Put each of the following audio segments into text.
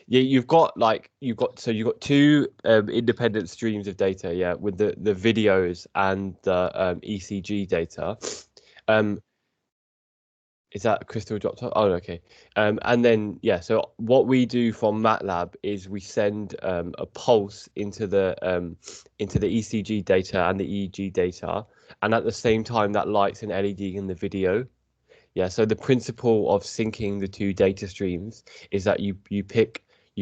yeah, you've got two independent streams of data, yeah, with the videos and the ECG data. Is that Crystal dropped off? Oh, okay. And then yeah, so what we do from MATLAB is we send a pulse into the ECG data and the EEG data, and at the same time that lights an LED in the video. Yeah, so the principle of syncing the two data streams is that you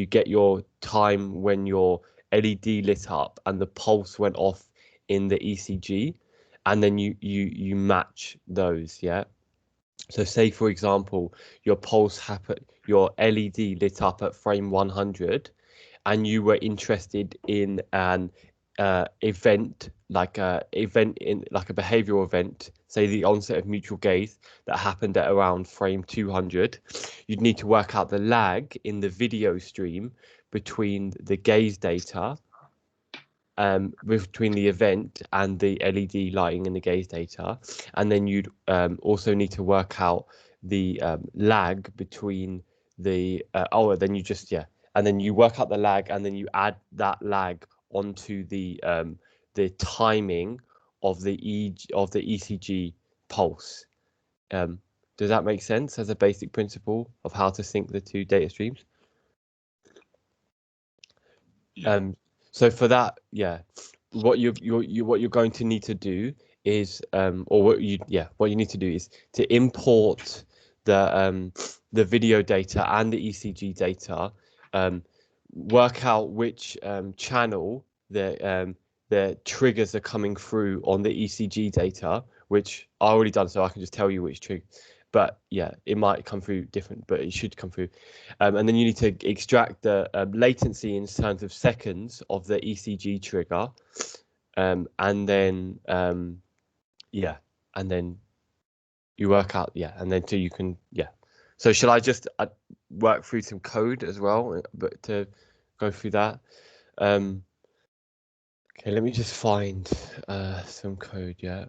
get your time when your LED lit up and the pulse went off in the ECG, and then you match those, yeah. So say for example, your LED lit up at frame 100, and you were interested in an event like a behavioral event, say the onset of mutual gaze that happened at around frame 200, you'd need to work out the lag in the video stream between the gaze data, between the event and the LED lighting in the gaze data, and then you'd also need to work out the lag between the and then you work out the lag, and then you add that lag onto the timing of the ECG pulse. Does that make sense as a basic principle of how to sync the two data streams? Yeah. So for that, yeah, what you're going to need to do is what you need to do is to import the video data and the ECG data, work out which channel the triggers are coming through on the ECG data, which I already done, so I can just tell you which trigger. But yeah, it might come through different, but it should come through. And then you need to extract the latency in terms of seconds of the ECG trigger, and then yeah, and then you work out, yeah, and then you can, yeah. So shall I just work through some code as well, but to go through that? Okay, let me just find some code, yeah.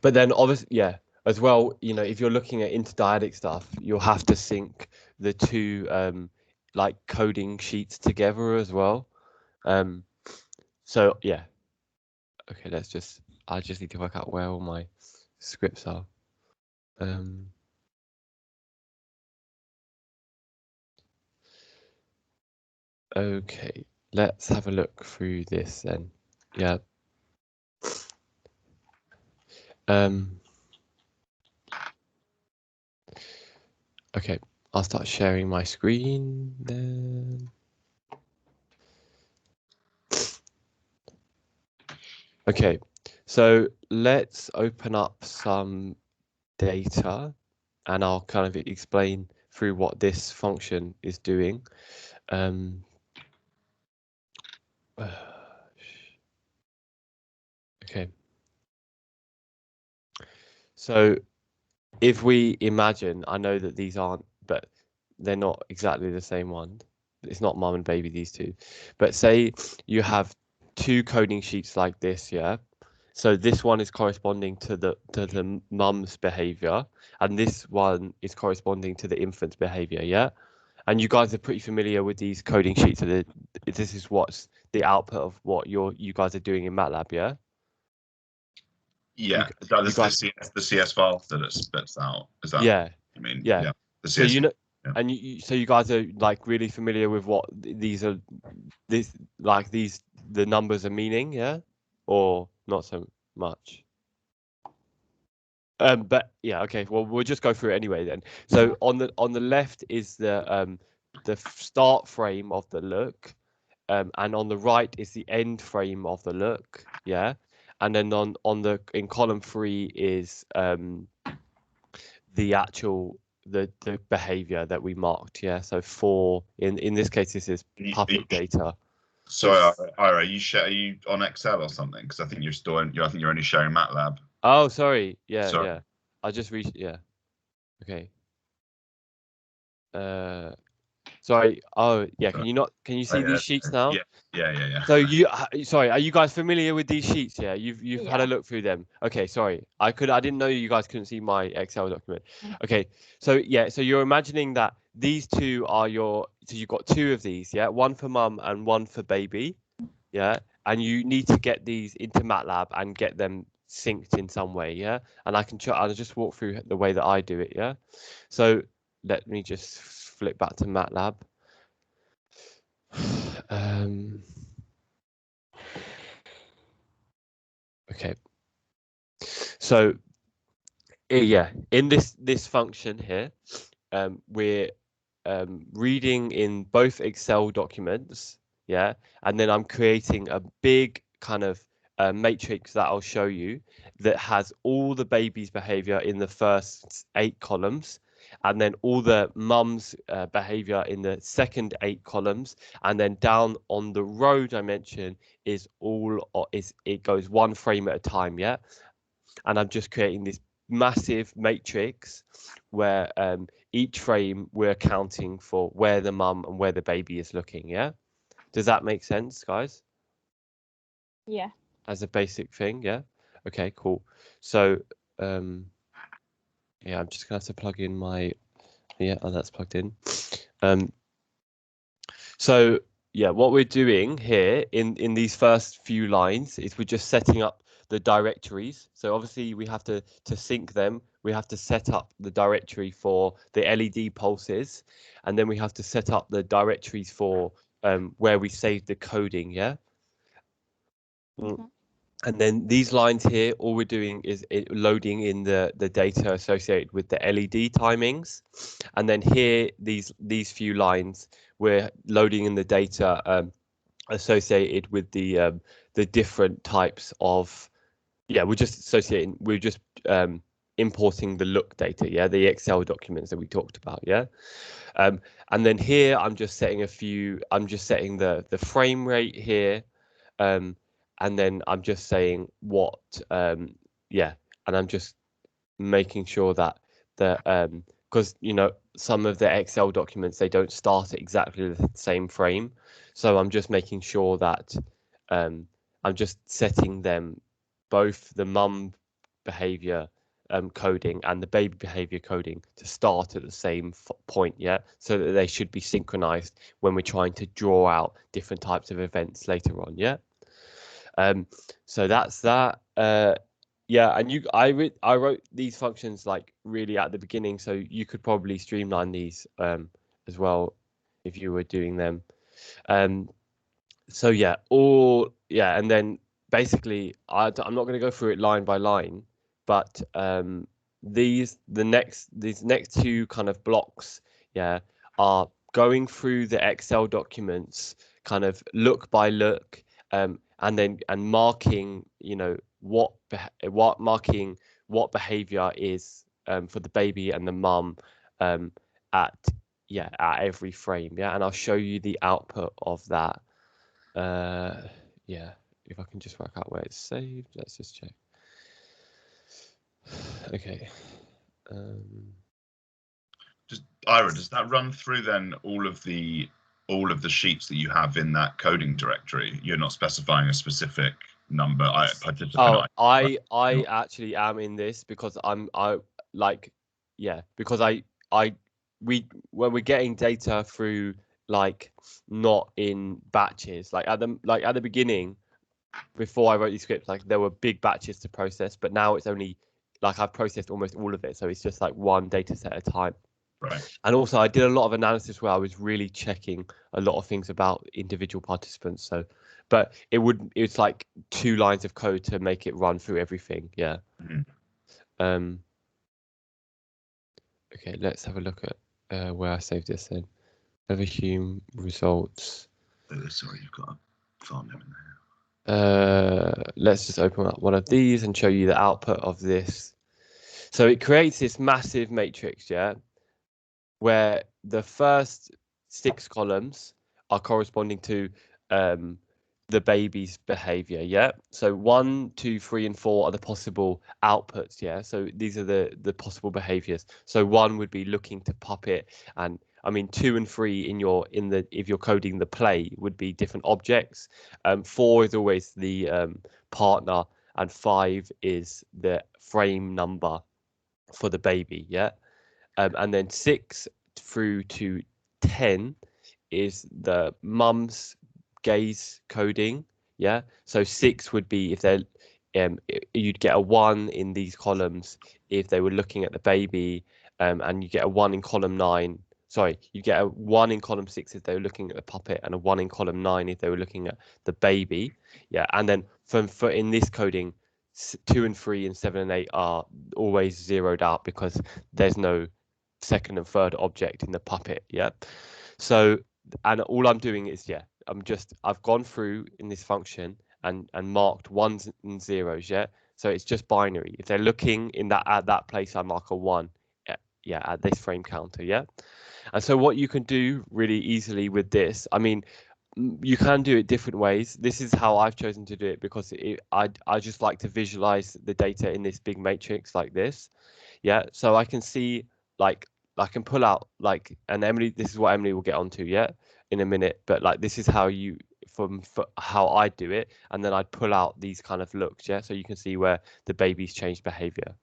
But then obviously, yeah, as well, you know, if you're looking at interdyadic stuff, you'll have to sync the two like coding sheets together as well. So yeah. Okay, I just need to work out where all my scripts are. Okay, let's have a look through this then. Yeah. Okay, I'll start sharing my screen then. Okay, so let's open up some data, and I'll kind of explain through what this function is doing. Okay. So if we imagine, I know that these aren't, but they're not exactly the same one. It's not mum and baby, these two. But say you have two coding sheets like this, yeah? So this one is corresponding to the mum's behavior, and this one is corresponding to the infant's behavior, yeah? And you guys are pretty familiar with these coding sheets. So this is what's the output of what you guys are doing in MATLAB, yeah? Yeah, the CS file that it spits out. Is that? Yeah. I mean, yeah. The CS, so you know, yeah. and so you guys are like really familiar with what the numbers are meaning, yeah, or not so much. But yeah, okay. Well, we'll just go through it anyway then. So on the left is the start frame of the look, and on the right is the end frame of the look, yeah. And then in column 3 is the actual the behavior that we marked, yeah. So in this case, this is public data. Sorry, Ira, are you on Excel or something? Because I think you're I think you're only sharing MATLAB. Oh, sorry. Yeah, sorry. yeah. I just reached. Yeah. Okay. Sorry. Oh, yeah. Sorry. Can you Oh, see yeah, these sheets now? yeah. So sorry, are you guys familiar with these sheets? Yeah, you've had a look through them. Okay, sorry. I didn't know you guys couldn't see my Excel document. Okay. So yeah, so you're imagining that these two are so you've got two of these, yeah? One for mum and one for baby. Yeah. And you need to get these into MATLAB and get them synced in some way, yeah? And I'll just walk through the way that I do it, yeah? So let me just flip back to MATLAB. Okay. So yeah, in this function here, we're reading in both Excel documents, yeah, and then I'm creating a big kind of matrix that I'll show you that has all the baby's behavior in the first 8 columns, and then all the mum's behavior in the second 8 columns, and then down on the row dimension is it goes one frame at a time, yeah. And I'm just creating this massive matrix where each frame we're accounting for where the mum and where the baby is looking. Yeah, does that make sense, guys? Yeah. As a basic thing, yeah. Okay, cool. So yeah, I'm just gonna have to plug in my oh, that's plugged in. So yeah, what we're doing here in these first few lines is we're just setting up the directories. So obviously we have to sync them. We have to set up the directory for the LED pulses, and then we have to set up the directories for where we save the coding. Yeah. And then these lines here, all we're doing is loading in the data associated with the LED timings. And then here, these few lines, we're loading in the data associated with the different types of, we're just importing the look data, yeah, the Excel documents that we talked about, yeah. And then here, I'm just setting the frame rate here. And then I'm just saying what, and I'm just making sure that because some of the Excel documents, they don't start at exactly the same frame, so I'm just making sure that I'm just setting them, both the mum behavior coding and the baby behavior coding, to start at the same point, yeah, so that they should be synchronized when we're trying to draw out different types of events later on, yeah. So that's that. Yeah, and I wrote these functions like really at the beginning, so you could probably streamline these as well if you were doing them. So yeah, and then basically I'm not going to go through it line by line, but these next two kind of blocks, yeah, are going through the Excel documents kind of look by look, and marking, marking what behavior is for the baby and the mum at every frame, yeah, and I'll show you the output of that. Yeah, if I can just work out where it's saved, let's just check. Okay. Just Ira, does that run through then all of the sheets that you have in that coding directory? You're not specifying a specific number. I actually am in this because when we're getting data through, like, not in batches, like at the beginning, before I wrote these scripts, like there were big batches to process, but now it's only like I've processed almost all of it, so it's just like one data set at a time. Right. And also I did a lot of analysis where I was really checking a lot of things about individual participants. So, but it's like 2 lines of code to make it run through everything. Yeah. Mm-hmm. Okay, let's have a look at where I saved this in. Everhume results. Sorry, you've got a file name in there. Let's just open up one of these and show you the output of this. So it creates this massive matrix, yeah, where the first 6 columns are corresponding to the baby's behavior, yeah. So 1, 2, 3, and 4 are the possible outputs, yeah. So these are the possible behaviors. So 1 would be looking to puppet, and I mean, 2 and 3 if you're coding the play would be different objects. 4 is always the partner, and 5 is the frame number for the baby. Yeah. And then 6 through to 10 is the mum's gaze coding. Yeah. So 6 would be if they're you'd get a 1 in these columns if they were looking at the baby, and you get a 1 in column 9. Sorry, you get a 1 in column 6 if they were looking at the puppet, and a 1 in column 9 if they were looking at the baby. Yeah. And then for in this coding, 2 and 3 and 7 and 8 are always zeroed out because there's no second and third object in the puppet. Yeah. So, and all I'm doing is, I've gone through in this function and marked ones and zeros. Yeah. So it's just binary. If they're looking at that place, I mark a 1. Yeah, at this frame counter. Yeah. And so what you can do really easily with this, I mean, you can do it different ways. This is how I've chosen to do it because I just like to visualize the data in this big matrix like this. Yeah. So I can see, like, I can pull out, like, and Emily, this is what Emily will get onto, yeah, in a minute. But like, this is how how I do it. And then I'd pull out these kind of looks. Yeah. So you can see where the baby's changed behavior,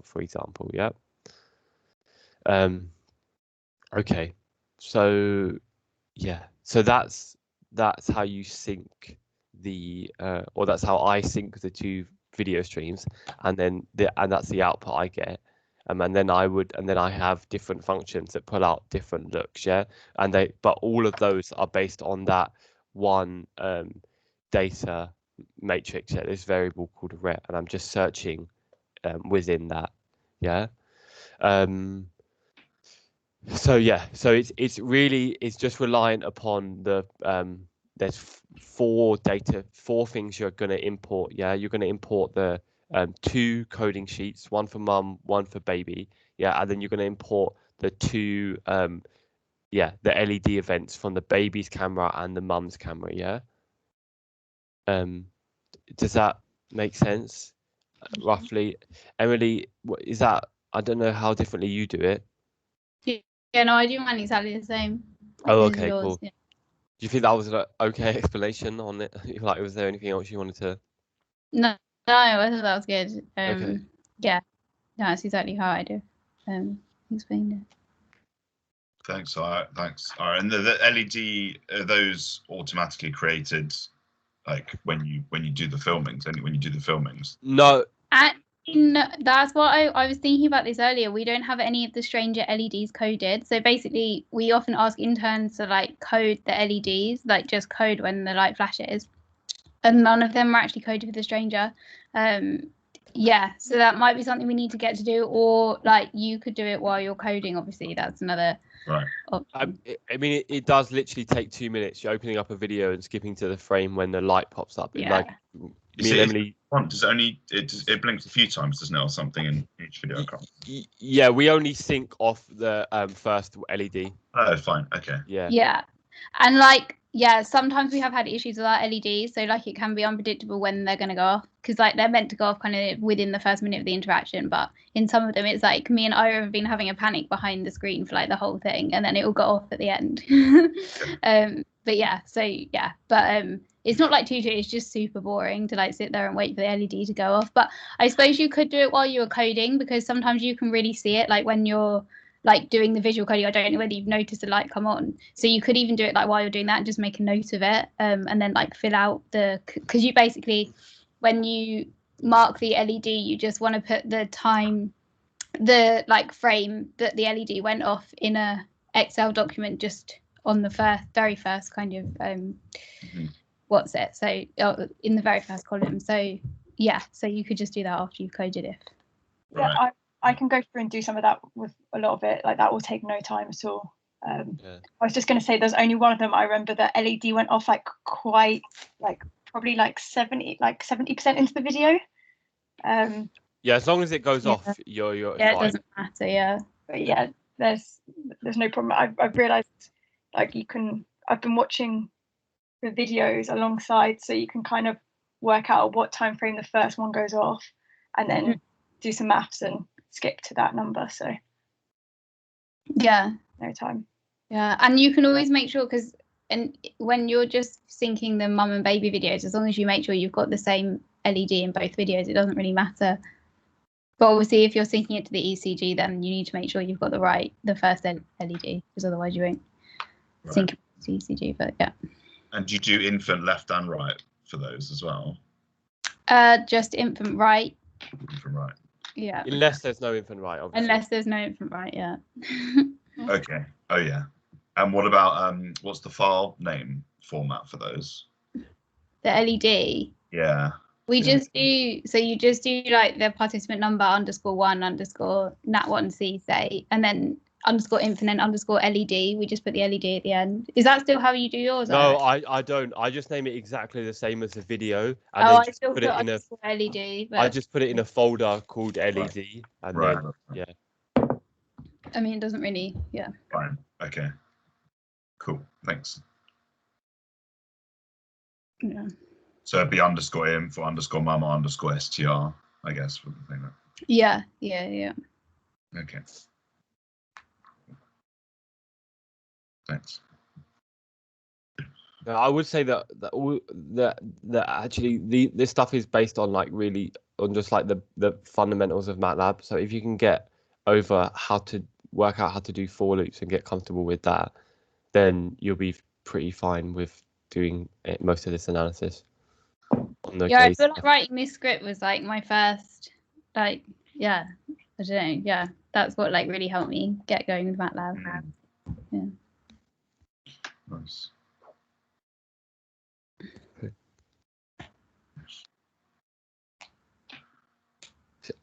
for example. Yeah. Okay. So yeah. So that's how you sync or that's how I sync the two video streams, and then that's the output I get. And then I have different functions that pull out different looks, yeah. But all of those are based on that one data matrix, yeah, this variable called ret, and I'm just searching within that, yeah. So it's just reliant upon the there's four things you're going to import. Yeah, you're going to import the 2 coding sheets, one for mum, one for baby. Yeah, and then you're going to import the 2 the LED events from the baby's camera and the mum's camera. Yeah. Does that make sense? Roughly, Emily, is that? I don't know how differently you do it. Yeah, no, I do mine exactly the same. Oh, okay, yours, cool. yeah. Do you think that was an okay explanation on it? Like, was there anything else you wanted to? No, I thought that was good. Okay. Yeah, no, that's exactly how I do. Explained it. Thanks, Ira. And the LED, are those automatically created, like when you do the filmings? Only when you do the filmings? No. That's what I was thinking about this earlier. We don't have any of the stranger LEDs coded. So basically, we often ask interns to like code the LEDs, like just code when the light flashes, and none of them are actually coded for the stranger. Yeah, so that might be something we need to get to do, or like you could do it while you're coding. Obviously, that's another option. I mean, it does literally take 2 minutes. You're opening up a video and skipping to the frame when the light pops up. Yeah. Like me and Emily. It blinks a few times, doesn't it, or something in each video? Yeah, we only sync off the first LED. Oh, fine. Okay. Yeah. Yeah, and like sometimes we have had issues with our LEDs, so like it can be unpredictable when they're going to go off, because like they're meant to go off kind of within the first minute of the interaction, but in some of them it's like me and Ira have been having a panic behind the screen for like the whole thing, and then it will go off at the end. But it's not like tutor, it's just super boring to like sit there and wait for the LED to go off. But I suppose you could do it while you were coding, because sometimes you can really see it, like when you're like doing the visual coding. I don't know whether you've noticed the light come on, so you could even do it like while you're doing that and just make a note of it, and then like fill out because you basically, when you mark the LED, you just want to put the time, the like frame that the LED went off in a Excel document, just on the very first kind of in the very first column. So yeah, so you could just do that after you've coded it. Right. Yeah, I can go through and do some of that with a lot of it. Like that will take no time at all. I was just going to say there's only one of them I remember that LED went off like quite like probably like 70% into the video. Yeah, as long as it goes off, you're yeah, fine. it doesn't matter. Yeah, but yeah, there's no problem. I've realized like I've been watching the videos alongside, so you can kind of work out at what time frame the first one goes off, and then do some maths and skip to that number. So yeah, no time. Yeah, and you can always make sure, because when you're just syncing the mum and baby videos, as long as you make sure you've got the same LED in both videos, it doesn't really matter. But obviously, if you're syncing it to the ECG, then you need to make sure you've got the first LED, because otherwise you won't sync it to ECG. But yeah. And do you do infant left and right for those as well? Just infant right. Infant right. Yeah. Unless there's no infant right, obviously. Unless there's no infant right, yeah. Okay. Oh yeah. And what about what's the file name format for those? The LED. Yeah. We just do, so you just do like the participant number _1 _ nat1c say, and then _infant and _LED. We just put the LED at the end. Is that still how you do yours? No, I don't. I just name it exactly the same as the video, and I then still put it in a. LED. But I just put it in a folder called LED, and then yeah. I mean, it doesn't really, yeah. Fine. Okay. Cool. Thanks. Yeah. So it'd be _info _mama _str, I guess, for the thing. Yeah. Okay. Thanks. I would say that actually this stuff is based on like really on just like the fundamentals of MATLAB. So if you can get over how to work out how to do for loops and get comfortable with that, then you'll be pretty fine with doing most of this analysis. Yeah, I feel like writing this script was like my first, like, yeah, I don't know, yeah, that's what like really helped me get going with MATLAB. Yeah. Nice.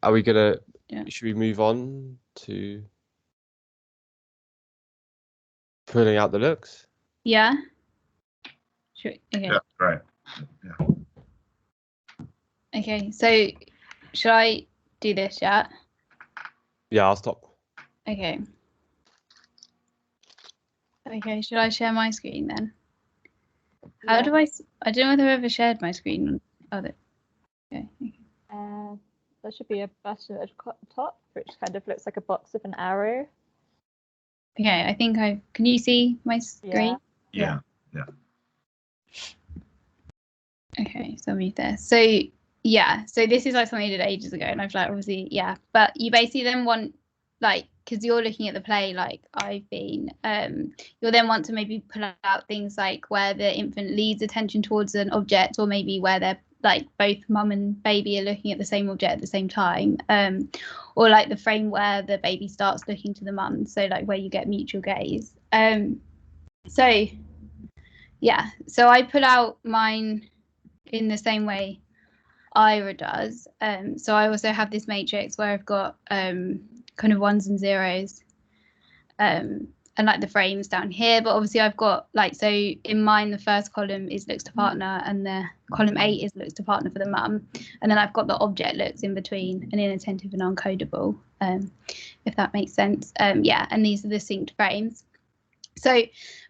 Are we gonna? Yeah. Should we move on to pulling out the looks? Yeah. Sure. Okay. Yeah. Right. Yeah. Okay. So, should I do this? Yeah. Yeah, I'll stop. Okay. Okay. Should I share my screen then? How do I don't know whether I've ever shared my screen. Oh, okay. There should be a button at the top, which kind of looks like a box with an arrow. Okay, I think can you see my screen? Yeah. Okay, so I'll move there. So yeah, so this is like something I did ages ago, and I've like obviously, yeah, but you basically then want, like, because you're looking at the play like I've been, you'll then want to maybe pull out things like where the infant leads attention towards an object, or maybe where they're like both mum and baby are looking at the same object at the same time, or like the frame where the baby starts looking to the mum, so like where you get mutual gaze. So yeah, so I pull out mine in the same way Ira does. So I also have this matrix where I've got kind of ones and zeros, and like the frames down here, but obviously I've got like, so in mine the first column is looks to partner, and the column 8 is looks to partner for the mum, and then I've got the object looks in between, and inattentive and uncodable, if that makes sense. Yeah, and these are the synced frames. So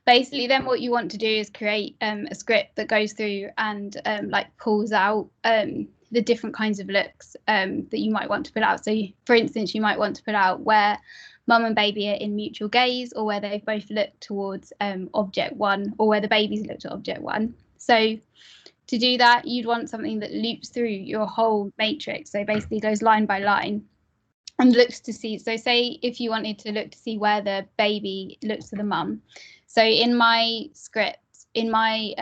basically then what you want to do is create a script that goes through and like pulls out the different kinds of looks that you might want to pull out. So for instance, you might want to pull out where mum and baby are in mutual gaze, or where they've both looked towards object 1, or where the baby's looked at object 1. So to do that, you'd want something that loops through your whole matrix. So basically goes line by line and looks to see. So say if you wanted to look to see where the baby looks to the mum. So in my script, in my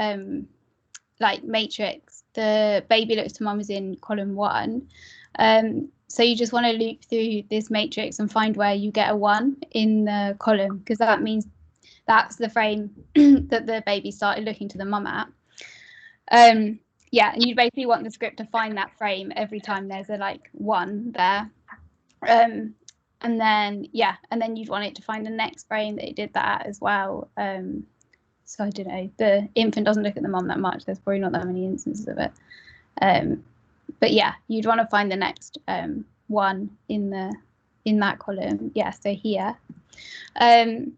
like matrix, the baby looks to mum is in column 1. So you just want to loop through this matrix and find where you get a 1 in the column, because that means that's the frame that the baby started looking to the mum at. Yeah, and you basically want the script to find that frame every time there's a like 1 there. And then yeah, and then you'd want it to find the next frame that it did that as well. So I don't know, the infant doesn't look at the mum that much, there's probably not that many instances of it. But yeah, you'd want to find the next 1 in that column. Yeah, so here. And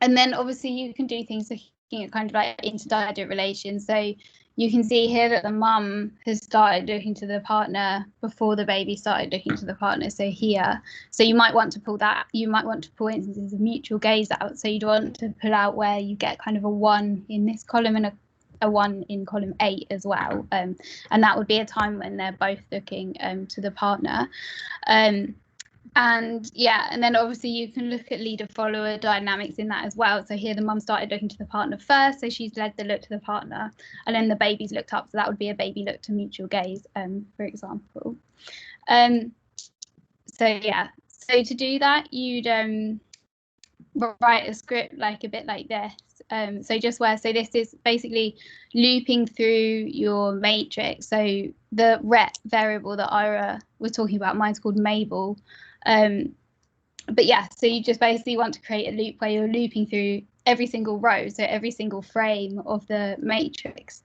then obviously you can do things looking at kind of like interdigit relations. So you can see here that the mum has started looking to the partner before the baby started looking to the partner. So here, so you might want to pull that, you might want to pull instances of mutual gaze out. So you'd want to pull out where you get kind of a 1 in this column and a 1 in column 8 as well. And that would be a time when they're both looking to the partner. And yeah, and then obviously you can look at leader follower dynamics in that as well. So here the mum started looking to the partner first, so she's led the look to the partner, and then the baby's looked up, so that would be a baby look to mutual gaze, for example. So yeah, so to do that, you'd write a script like a bit like this. So this is basically looping through your matrix. So the rep variable that Ira was talking about, mine's called Mabel. But yeah, so you just basically want to create a loop where you're looping through every single row, so every single frame of the matrix,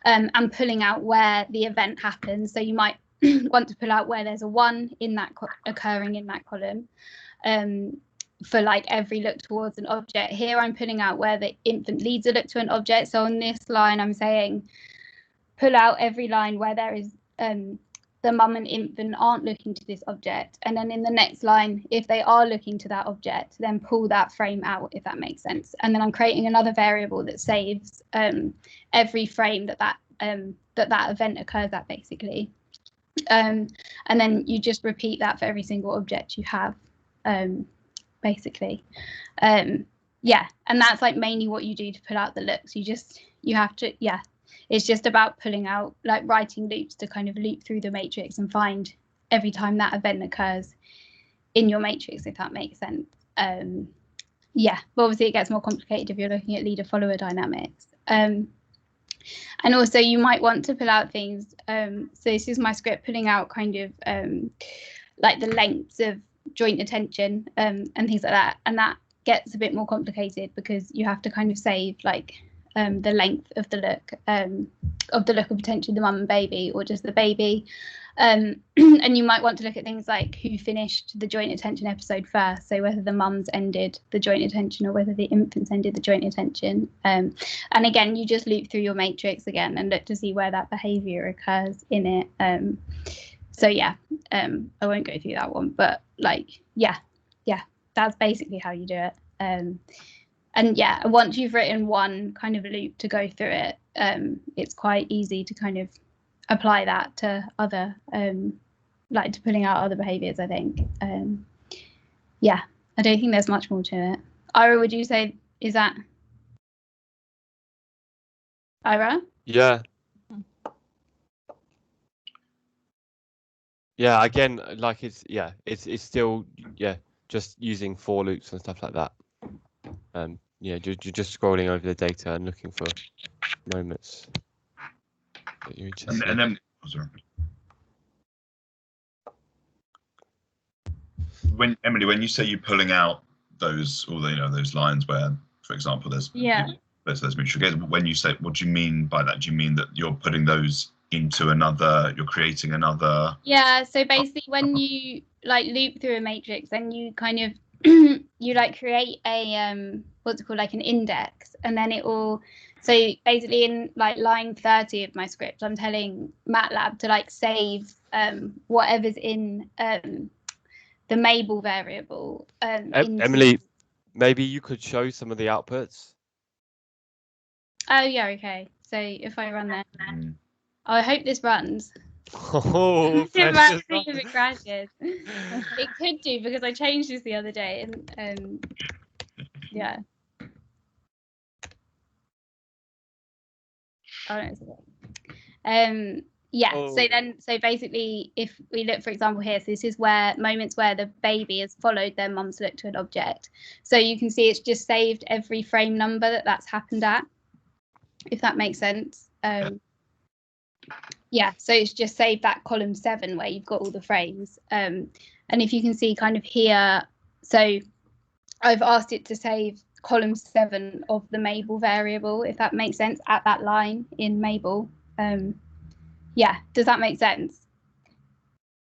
and pulling out where the event happens. So you might want to pull out where there's a 1 in that occurring in that column. For like every look towards an object. Here I'm pulling out where the infant leads a look to an object. So on this line I'm saying pull out every line where there is the mum and infant aren't looking to this object, and then in the next line, if they are looking to that object, then pull that frame out, if that makes sense. And then I'm creating another variable that saves every frame that event occurs at, basically. And then you just repeat that for every single object you have, basically. Yeah, and that's like mainly what you do to pull out the looks. You have to, yeah, it's just about pulling out, like writing loops to kind of loop through the matrix and find every time that event occurs in your matrix, if that makes sense. Yeah, but obviously it gets more complicated if you're looking at leader follower dynamics. And also you might want to pull out things. So this is my script pulling out kind of like the lengths of joint attention and things like that. And that gets a bit more complicated because you have to kind of save like the length of the look of attention, the mum and baby, or just the baby. And you might want to look at things like who finished the joint attention episode first, so whether the mums ended the joint attention or whether the infants ended the joint attention. And again, you just loop through your matrix again and look to see where that behavior occurs in it. So yeah, I won't go through that one, but like yeah, that's basically how you do it. And yeah, once you've written one kind of loop to go through it, it's quite easy to kind of apply that to other, like to pulling out other behaviours, I think. Yeah, I don't think there's much more to it. Ira, would you say, is that? Ira? Yeah. Yeah, again, like it's still, yeah, just using for loops and stuff like that. Yeah, you're just scrolling over the data and looking for moments that you're interested in. And then, sorry. When Emily, when you say you're pulling out those, or those lines where, for example, there's mutual gaze. When you say, what do you mean by that? Do you mean that you're putting those into another? You're creating another? Yeah. So basically, when you like loop through a matrix, then you kind of you like create a what's it called, like an index, and then it will. So basically, in like line 30 of my script, I'm telling MATLAB to like save whatever's in the Mabel variable. Emily, maybe you could show some of the outputs. Oh yeah, okay. So if I run that, I hope this runs. Oh, If it crashes. It could do, because I changed this the other day, and yeah. Yeah, so basically, if we look, for example, here, so this is where moments where the baby has followed their mum's look to an object. So you can see it's just saved every frame number that's happened at, if that makes sense. Yeah, so it's just saved that column 7 where you've got all the frames. And if you can see kind of here, so I've asked it to save column 7 of the Mabel variable, if that makes sense, at that line in Mabel. Yeah, does that make sense?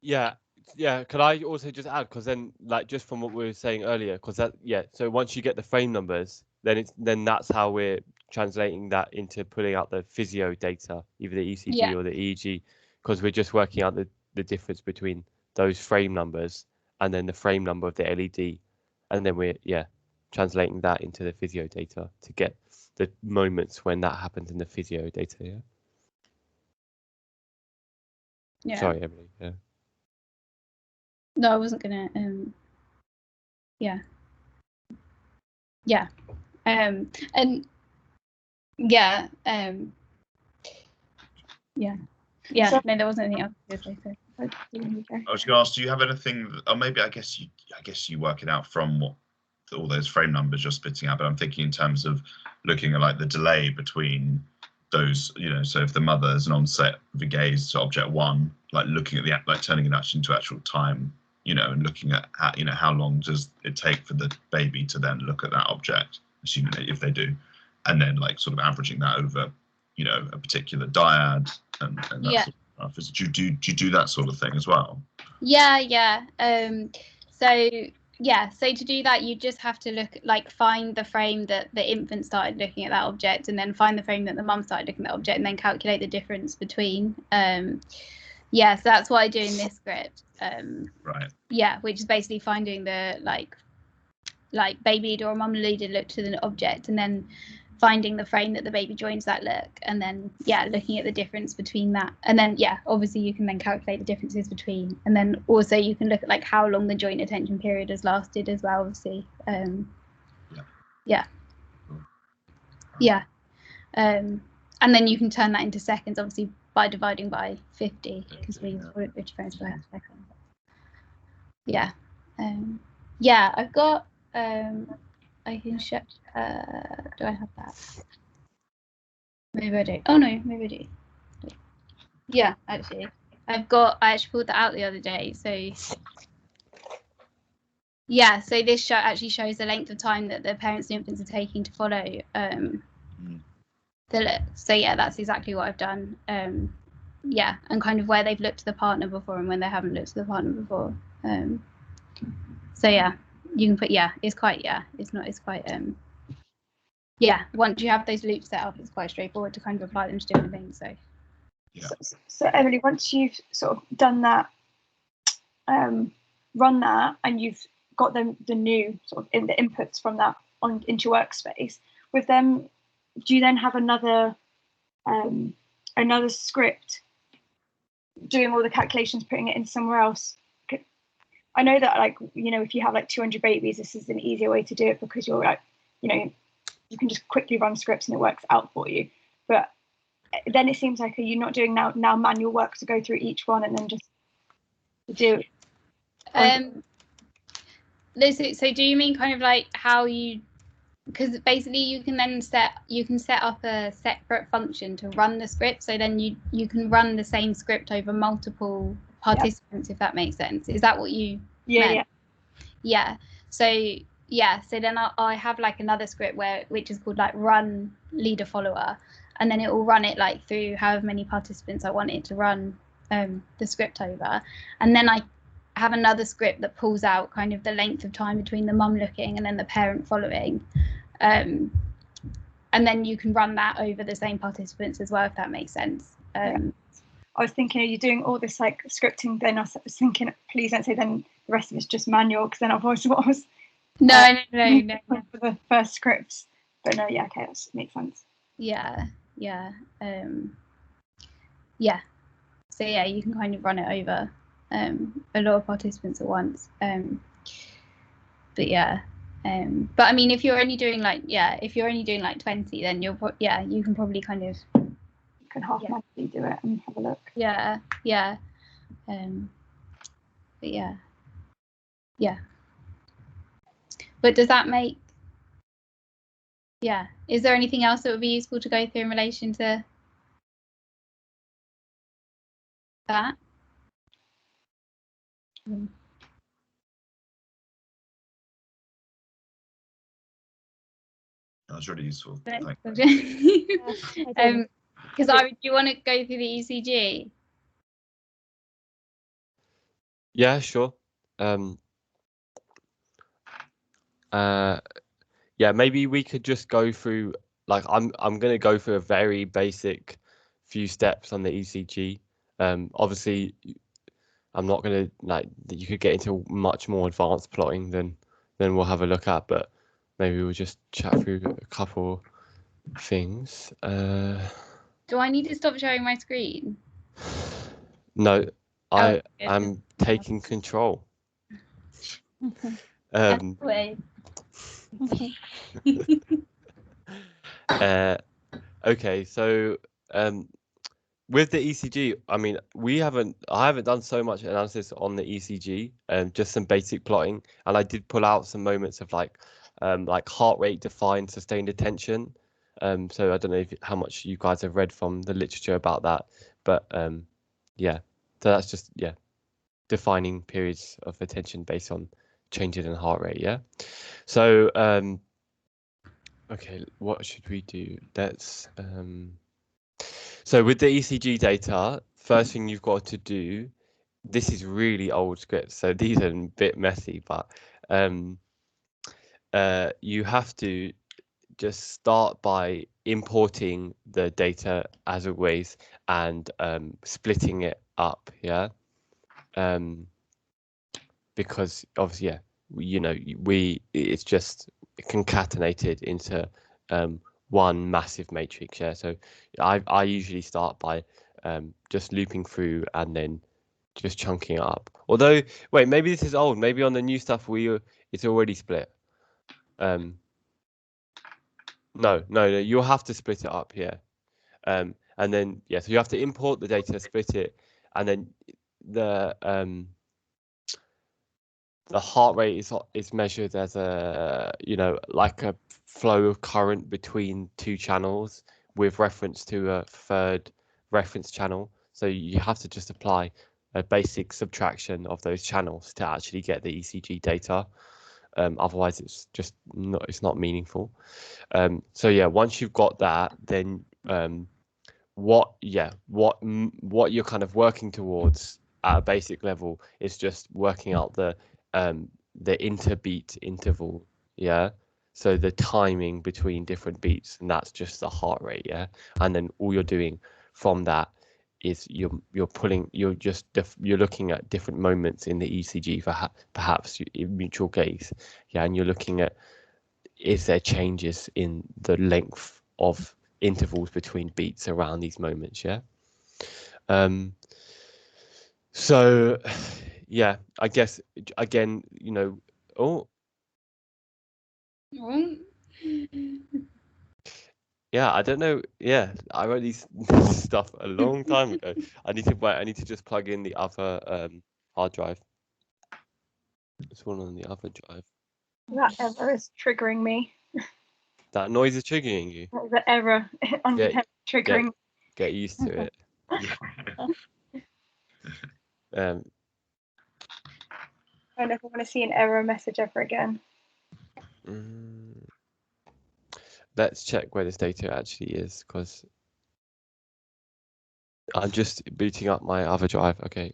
Yeah. Could I also just add, because then, like, just from what we were saying earlier, because that, yeah, so once you get the frame numbers, then that's how we're translating that into pulling out the physio data, either the ECG or the EEG, because we're just working out the difference between those frame numbers and then the frame number of the LED, and then we're translating that into the physio data to get the moments when that happens in the physio data. Sorry, Emily. No, I wasn't gonna. And So- no, there wasn't anything else to say. I was going to ask, do you have anything, or maybe I guess you work it out from what all those frame numbers you're spitting out, but I'm thinking in terms of looking at like the delay between those, so if the mother's an onset of a gaze to object 1, like looking at like turning it actually into actual time, and looking at how long does it take for the baby to then look at that object, assuming that if they do, and then like sort of averaging that over, a particular dyad and that sort of stuff. Do you do that sort of thing as well? So to do that, you just have to find the frame that the infant started looking at that object, and then find the frame that the mum started looking at the object, and then calculate the difference between. So that's what I do in this script. Right. Yeah, which is basically finding the like baby leader or mum leader look to the object, and then finding the frame that the baby joins that look, and then looking at the difference between that, and then obviously you can then calculate the differences between, and then also you can look at how long the joint attention period has lasted as well, obviously. And then you can turn that into seconds, obviously, by dividing by 50, because we put 50 frames per second. I've got I can show. Do I have that? Maybe I do. Oh no, maybe I do. Yeah, actually, I actually pulled that out the other day. So so this actually shows the length of time that the parents and infants are taking to follow the look. So that's exactly what I've done. And kind of where they've looked to the partner before and when they haven't looked to the partner before. You can put it's quite once you have those loops set up, it's quite straightforward to kind of apply them to different things. So Emily, once you've sort of done that, run that, and you've got the new sort of in the inputs from that into your workspace, with them, do you then have another script doing all the calculations, putting it in somewhere else? I know that if you have 200 babies, this is an easier way to do it, because you're you can just quickly run scripts and it works out for you. But then it seems like you're not doing now manual work to go through each one and then just do. So do you mean kind of like how you? Because basically you can set up a separate function to run the script. So then you can run the same script over multiple participants, if that makes sense. Is that what you meant? So then I have another script which is called run leader follower, and then it will run it through however many participants I want it to run the script over, and then I have another script that pulls out kind of the length of time between the mum looking and then the parent following, and then you can run that over the same participants as well, if that makes sense. I was thinking, are you doing all this scripting? Then I was thinking, please don't say then the rest of it's just manual, because then otherwise what was. No. For the first scripts, but no, okay, that makes sense. So you can kind of run it over a lot of participants at once. But I mean, if you're only doing 20, then you can probably kind of. You can half manually do it and have a look. But does that make? Is there anything else that would be useful to go through in relation to that? That's really useful. Thanks. Because do you want to go through the ECG? Yeah, sure. Maybe we could just go through like I'm going to go through a very basic few steps on the ECG. Obviously, I'm not going to like you could get into much more advanced plotting than we'll have a look at, but maybe we'll just chat through a couple things. Do I need to stop sharing my screen? No, I Oh, am taking control. Wait. Okay, so with the ECG, I mean, I haven't done so much analysis on the ECG, just some basic plotting, and I did pull out some moments of like heart rate defined sustained attention. So I don't know how much you guys have read from the literature about that, but yeah, so that's just defining periods of attention based on changes in heart rate. Yeah, so okay, what should we do? Let's so with the ECG data, first thing you've got to do, this is really old script, so these are a bit messy, but you have to just start by importing the data as always and splitting it up, yeah. Because obviously, it's just concatenated into one massive matrix, yeah. So I usually start by just looping through and then just chunking it up. Although, wait, maybe this is old. Maybe on the new stuff it's already split. No, you'll have to split it up here. And then so you have to import the data, split it, and then the heart rate is measured as a like a flow of current between two channels with reference to a third reference channel. So you have to just apply a basic subtraction of those channels to actually get the ECG data. Otherwise, it's just not meaningful. So yeah, once you've got that, then what you're kind of working towards at a basic level is just working out the interbeat interval, yeah. So the timing between different beats, and that's just the heart rate, yeah. And then all you're doing from that is you're looking at different moments in the ECG for perhaps mutual gaze, yeah. And you're looking at, is there changes in the length of intervals between beats around these moments, yeah. So yeah, I guess again, yeah, I don't know. Yeah, I wrote this stuff a long time ago. I need to just plug in the other hard drive. It's one on the other drive. That error is triggering me. That noise is triggering you. The error on the triggering. Get used to it. I never want to see an error message ever again. Let's check where this data actually is, because I'm just booting up my other drive. Okay,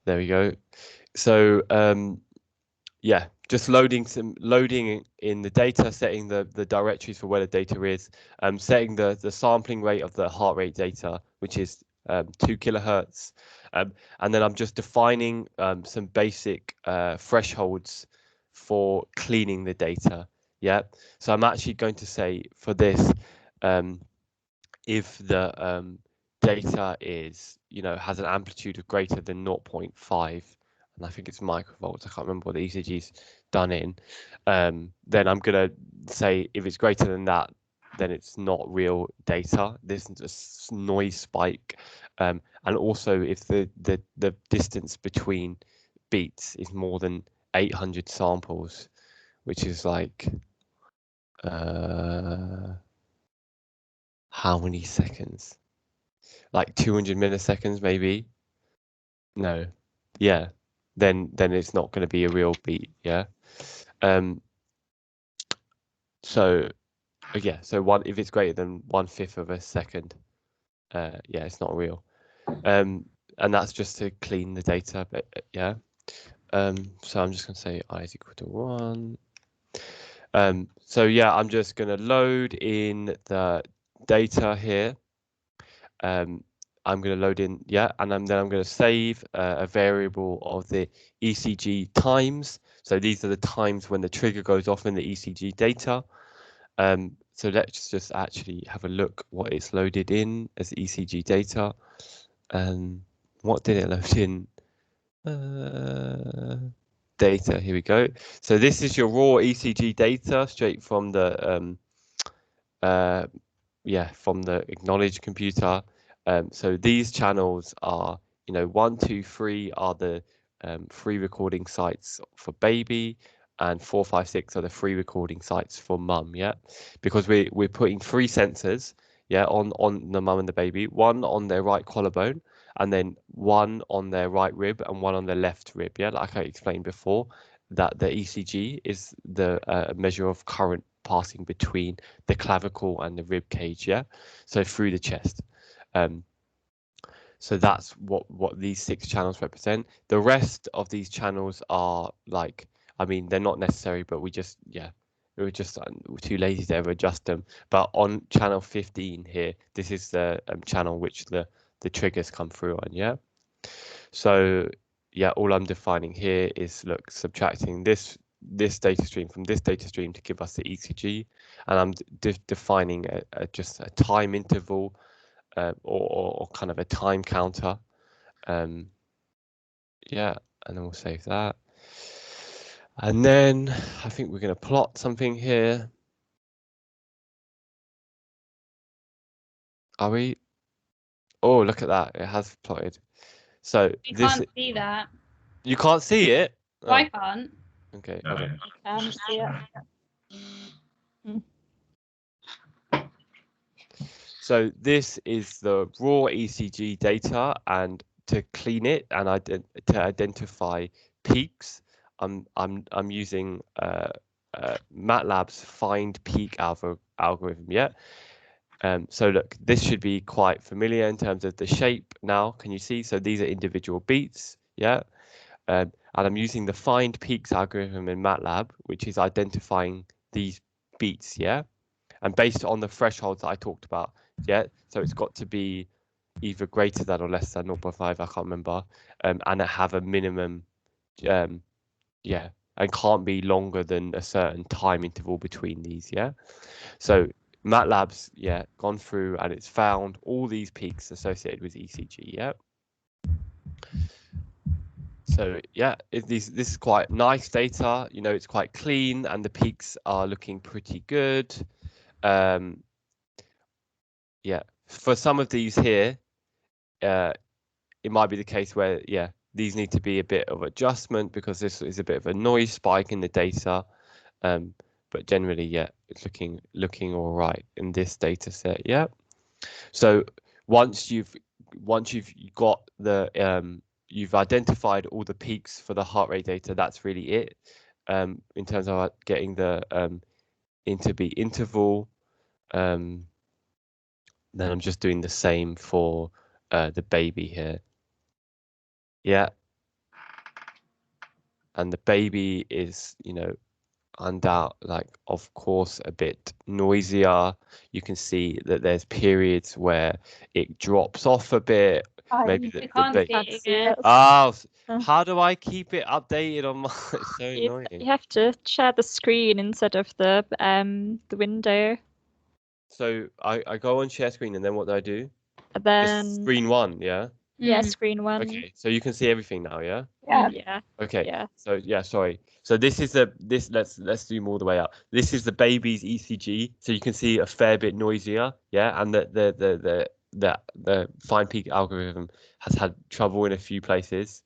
there we go. So yeah, just loading in the data, setting the directories for where the data is, setting the sampling rate of the heart rate data, which is 2 kilohertz, and then I'm just defining some basic thresholds for cleaning the data. Yeah, so I'm actually going to say for this, if the data is has an amplitude of greater than 0.5, and I think it's microvolts, I can't remember what the ECG's done in, then I'm gonna say if it's greater than that, then it's not real data. This is a noise spike, and also if the distance between beats is more than 800 samples, which is like how many seconds? Like 200 milliseconds, maybe. No, yeah. Then it's not going to be a real beat, yeah. So yeah, so if it's greater than 1/5 of a second, yeah, it's not real. And that's just to clean the data, but yeah. So I'm just going to say I is equal to 1. So yeah, I'm just going to load in the data here. I'm going to load in, yeah, and then I'm going to save a variable of the ECG times. So these are the times when the trigger goes off in the ECG data. So let's just actually have a look what it's loaded in as ECG data. What did it load in? Data, here we go. So this is your raw ECG data straight from the from the acknowledged computer. So these channels are, 1, 2, 3 are the free recording sites for baby, and 4, 5, 6 are the free recording sites for mum. Yeah, because we're putting 3 sensors, yeah, on the mum and the baby, one on their right collarbone, and then one on their right rib and one on their left rib. Yeah, like I explained before, that the ECG is the measure of current passing between the clavicle and the rib cage, yeah, so through the chest. So that's what these 6 channels represent. The rest of these channels are like, I mean, they're not necessary, but we just, yeah, we were just too lazy to ever adjust them. But on channel 15 here, this is the channel which the triggers come through on, yeah. So yeah, all I'm defining here is, look, subtracting this data stream from this data stream to give us the ECG, and I'm defining just a time interval or kind of a time counter. Yeah, and then we'll save that. And then I think we're going to plot something here. Are we? Oh, look at that. It has plotted. So You this, can't see that. you can't see it? Oh. I can't. Okay. No, Okay. I can see it. So this is the raw ECG data, and to clean it and to identify peaks, I'm using MATLAB's find peak algorithm. Yeah. So look, this should be quite familiar in terms of the shape now. Can you see? So these are individual beats. Yeah. And I'm using the find peaks algorithm in MATLAB, which is identifying these beats. Yeah. And based on the thresholds that I talked about, yeah, so it's got to be either greater than or less than 0.5, I can't remember, and it have a minimum, yeah, and can't be longer than a certain time interval between these, yeah. So MATLAB's, yeah, gone through and it's found all these peaks associated with ECG, yeah. So yeah, this is quite nice data, it's quite clean and the peaks are looking pretty good. Yeah, for some of these here, it might be the case where, yeah, these need to be a bit of adjustment because this is a bit of a noise spike in the data. But generally, yeah, it's looking all right in this data set. Yeah. So once you've got the you've identified all the peaks for the heart rate data, that's really it. In terms of getting the interbeat interval. Then I'm just doing the same for the baby here. Yeah. And the baby is, of course, a bit noisier. You can see that there's periods where it drops off a bit. Maybe you can't see it again. Oh, how do I keep it updated on my? It's so annoying. You have to share the screen instead of the window. So I go on share screen and then what do I do? And then It's screen 1, yeah. Yeah, screen 1. Okay, so you can see everything now, yeah. Yeah. Okay. Yeah. So yeah, sorry. So this is let's zoom all the way up. This is the baby's ECG. So you can see a fair bit noisier, yeah, and the fine peak algorithm has had trouble in a few places.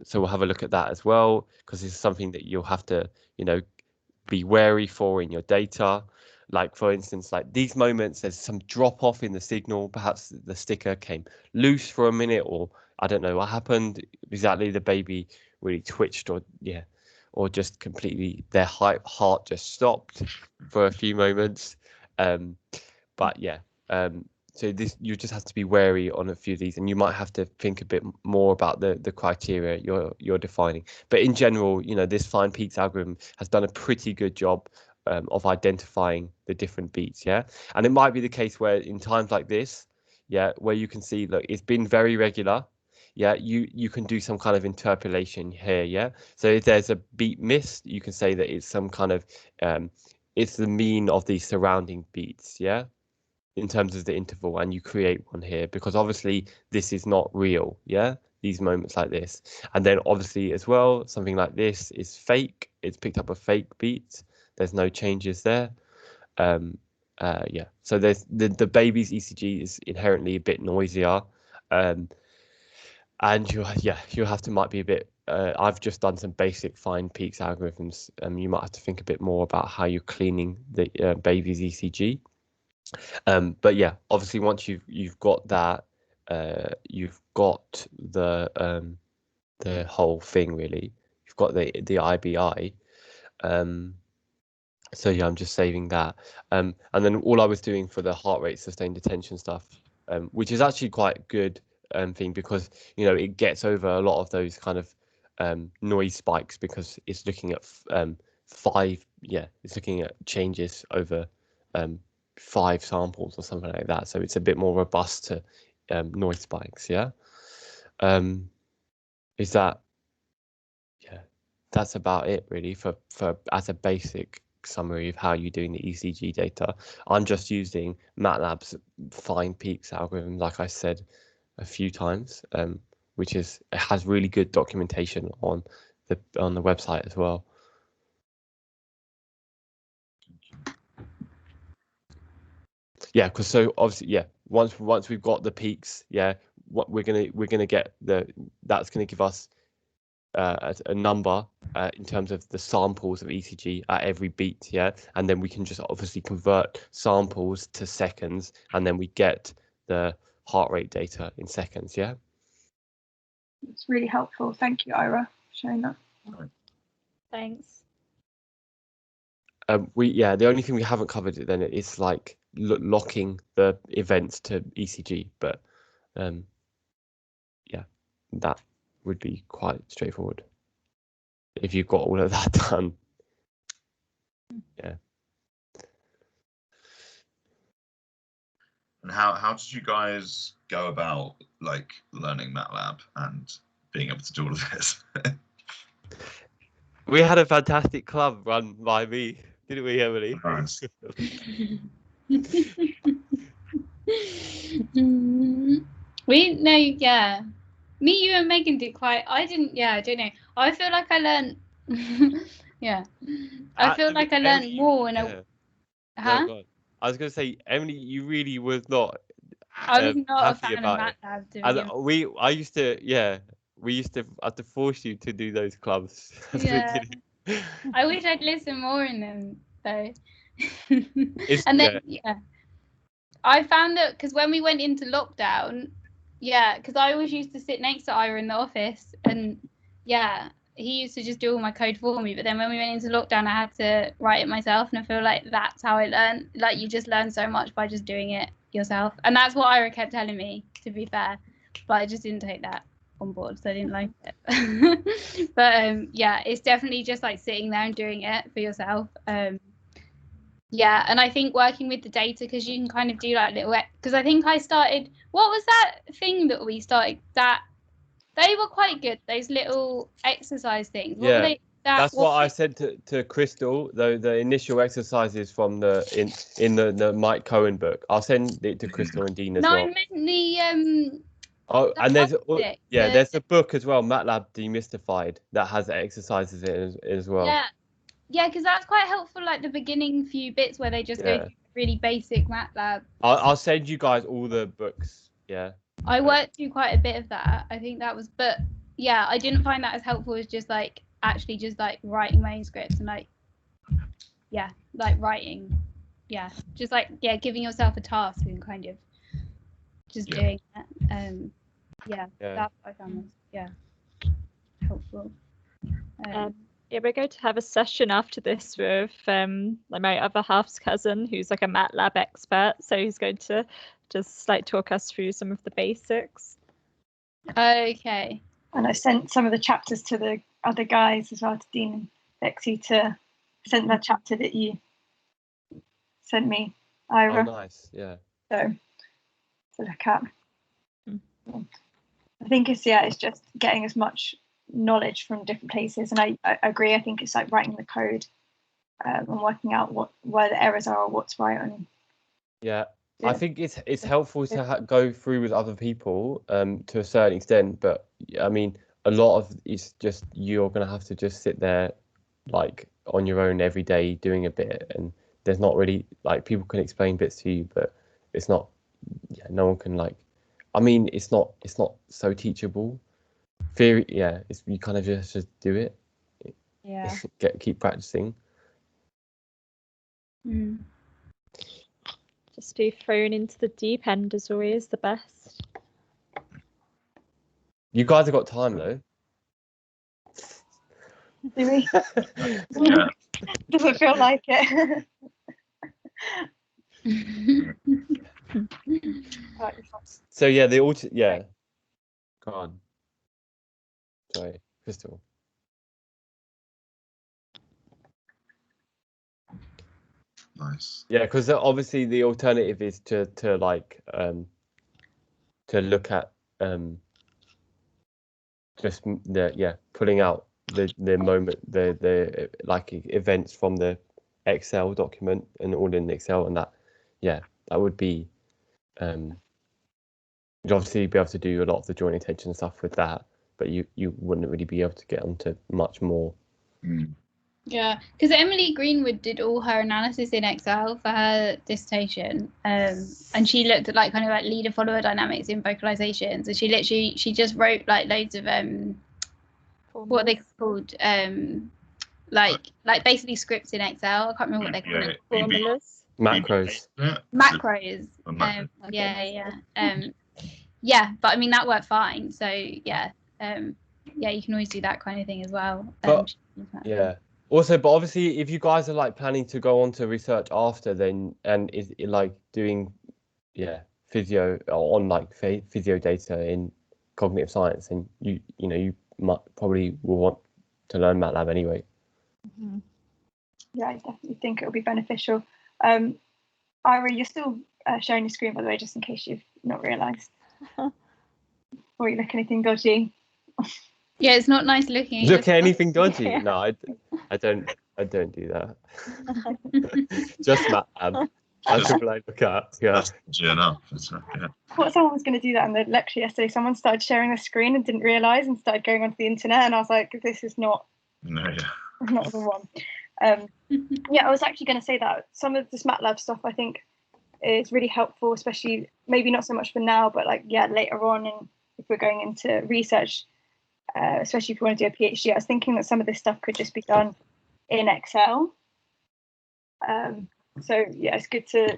So we'll have a look at that as well, because this is something that you'll have to, be wary for in your data. Like for instance, like these moments, there's some drop off in the signal. Perhaps the sticker came loose for a minute, or I don't know what happened exactly. The baby really twitched, or just completely their heart just stopped for a few moments. But yeah, so this you just have to be wary on a few of these, and you might have to think a bit more about the criteria you're defining. But in general, this fine peaks algorithm has done a pretty good job of identifying the different beats. Yeah, and it might be the case where in times like this, yeah, where you can see, look, it's been very regular. Yeah, you can do some kind of interpolation here. Yeah, so if there's a beat missed, you can say that it's some kind of it's the mean of the surrounding beats. Yeah, in terms of the interval, and you create one here because obviously this is not real. Yeah, these moments like this, and then obviously as well something like this is fake. It's picked up a fake beat. There's no changes there. Yeah, so there's the baby's ECG is inherently a bit noisier, and you'll have to might be a bit. I've just done some basic fine peaks algorithms. You might have to think a bit more about how you're cleaning the baby's ECG. But yeah, obviously once you've got that, you've got the whole thing really. You've got the IBI. So yeah, I'm just saving that. And then all I was doing for the heart rate sustained attention stuff, which is actually quite good thing because it gets over a lot of those kind of noise spikes because it's looking at it's looking at changes over 5 samples or something like that, so it's a bit more robust to noise spikes. Yeah, is that that's about it really for as a basic summary of how you're doing the ECG data. I'm just using MATLAB's fine peaks algorithm, like I said a few times, which it has really good documentation on the website as well. Yeah, because so obviously, yeah, once we've got the peaks, yeah, what we're gonna get that's gonna give us a number in terms of the samples of ECG at every beat, yeah, and then we can just obviously convert samples to seconds, and then we get the heart rate data in seconds. Yeah, it's really helpful. Thank you, Ira, for showing that. Thanks. The only thing we haven't covered then is like locking the events to ECG, but yeah, that would be quite straightforward if you've got all of that done. Yeah. And how did you guys go about like learning MATLAB and being able to do all of this? We had a fantastic club run by me, didn't we, Emily? Nice. Me, you and Megan did quite. I didn't. Yeah, I don't know. I feel like I learned. Yeah, I feel like I learned more in a. Huh? No, I was going to say, Emily, you really was not. I was not a happy fan about of it. MATLAB. We used to have to force you to do those clubs. Yeah. I wish I'd listened more in them though. And then I found that because when we went into lockdown, because I always used to sit next to Ira in the office, and he used to just do all my code for me. But then when we went into lockdown, I had to write it myself, and I feel like that's how I learned. Like you just learn so much by just doing it yourself, and that's what Ira kept telling me. To be fair, but I just didn't take that on board, so I didn't like it. But it's definitely just like sitting there and doing it for yourself. And I think working with the data, because you can kind of do like little, because I think I started, what was that thing that we started, that they were quite good, those little exercise things. What were they? That's what I said to Crystal, though, the initial exercises from the the Mike Cohen book. I'll send it to Crystal and Dean as well. No, I meant the and there's a book as well, MATLAB Demystified, that has exercises in it as well. Yeah, because that's quite helpful, like the beginning few bits where they just go through really basic MATLAB. I'll send you guys all the books. Yeah. I worked through quite a bit of that. I think that was, but I didn't find that as helpful as just like actually just like writing my own scripts and like writing. Just like giving yourself a task and kind of just doing that. That's what I found was helpful. We're going to have a session after this with like my other half's cousin, who's like a MATLAB expert. So he's going to just like talk us through some of the basics. Okay. And I sent some of the chapters to the other guys as well, to Dean and Bexy, to send that chapter that you sent me, Oh, Ira. nice. Yeah. So to look at. Mm. I think it's just getting as much knowledge from different places, and I agree. I think it's like writing the code and working out where the errors are or what's right. And yeah, I think it's helpful to go through with other people to a certain extent, but I mean a lot of it's just you're gonna have to just sit there like on your own every day doing a bit, and there's not really like people can explain bits to you, but it's not no one can like. I mean, it's not so teachable. Theory, yeah, it's you kind of just do it. Yeah. Keep practicing. Just be thrown into the deep end is always the best. You guys have got time though. do we? Yeah. Doesn't feel like it. So yeah, yeah. Go on. Sorry, Crystal. Nice. Yeah, because obviously the alternative is to like to look at just pulling out the moment the like events from the Excel document and all in Excel, and that would be you'd obviously be able to do a lot of the joint attention stuff with that, but you wouldn't really be able to get onto much more. Yeah, because Emily Greenwood did all her analysis in Excel for her dissertation, and she looked at like kind of like leader-follower dynamics in vocalizations, and she just wrote like loads of what are they called like basically scripts in Excel. I can't remember what they're called. Formulas. Macros. Macros. Yeah, but I mean that worked fine. So yeah, you can always do that kind of thing as well. But yeah. Also, but obviously, if you guys are like planning to go on to research after, then and is it like doing, physio or on like physio data in cognitive science, and you probably will want to learn MATLAB anyway. Mm-hmm. Yeah, I definitely think it will be beneficial. Ira, you're still sharing your screen, by the way, just in case you've not realised. Or you look anything dodgy? Yeah, it's not nice looking. Look at anything dodgy? Yeah. No, I don't do that. Just MATLAB. That's all I look at. Yeah. enough. I thought someone was going to do that in the lecture yesterday. Someone started sharing their screen and didn't realise and started going onto the internet, and I was like, this is not not the one. I was actually going to say that some of this MATLAB stuff I think is really helpful, especially maybe not so much for now, but like later on, and if we're going into research, especially if you want to do a PhD. I was thinking that some of this stuff could just be done in Excel. So it's good to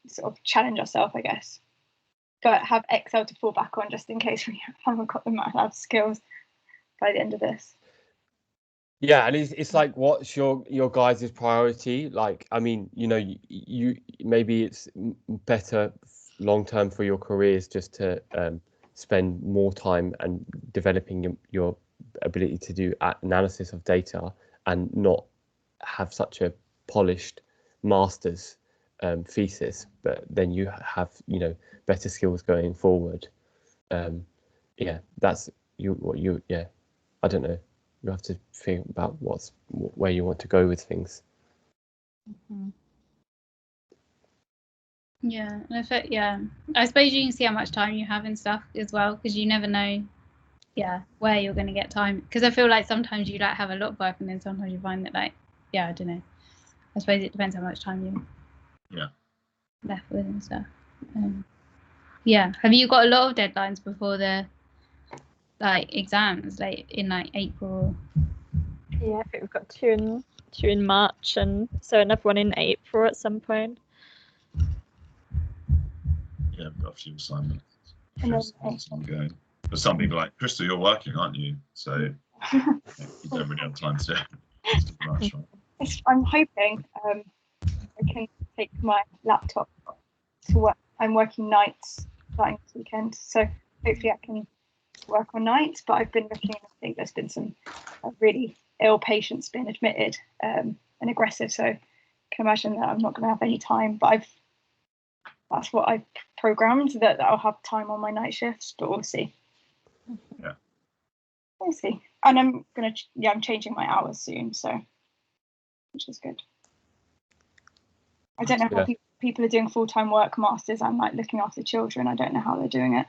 sort of challenge ourselves, I guess, but have Excel to fall back on just in case we haven't got the MATLAB skills by the end of this. Yeah, and it's like, what's your guys' priority? Like, I mean, you maybe it's better long term for your careers just to spend more time and developing your ability to do analysis of data and not have such a polished master's thesis, but then you have better skills going forward. That's I don't know. You have to think about where you want to go with things. Mm-hmm. Yeah, I suppose you can see how much time you have and stuff as well, because you never know where you're going to get time, because I feel like sometimes you like have a lot of work and then sometimes you find that like I don't know, I suppose it depends how much time you left with and stuff. Have you got a lot of deadlines before the like exams, like in like April? Yeah, I think we've got two in March, and so another one in April at some point. Yeah, I've got a few assignments. Ongoing. But some people are like, Crystal, you're working, aren't you? So you don't really have time to do much. I'm hoping I can take my laptop to work. I'm working nights starting this weekend, so hopefully I can work on nights. But I've been looking, I think there's been some really ill patients being admitted and aggressive, so can imagine that I'm not going to have any time, but that's what I've programmed, that I'll have time on my night shifts, but we'll see. Yeah. We'll see. And I'm changing my hours soon, so, which is good. I don't know how people are doing full-time work, masters, and like looking after children. I don't know how they're doing it.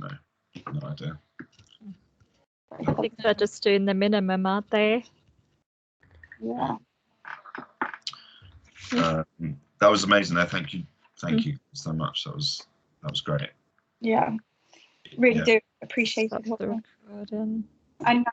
No idea. I think they're just doing the minimum, aren't they? Yeah. That was amazing. Thank you so much. That was great. Yeah, really do appreciate it. Stop the recording. And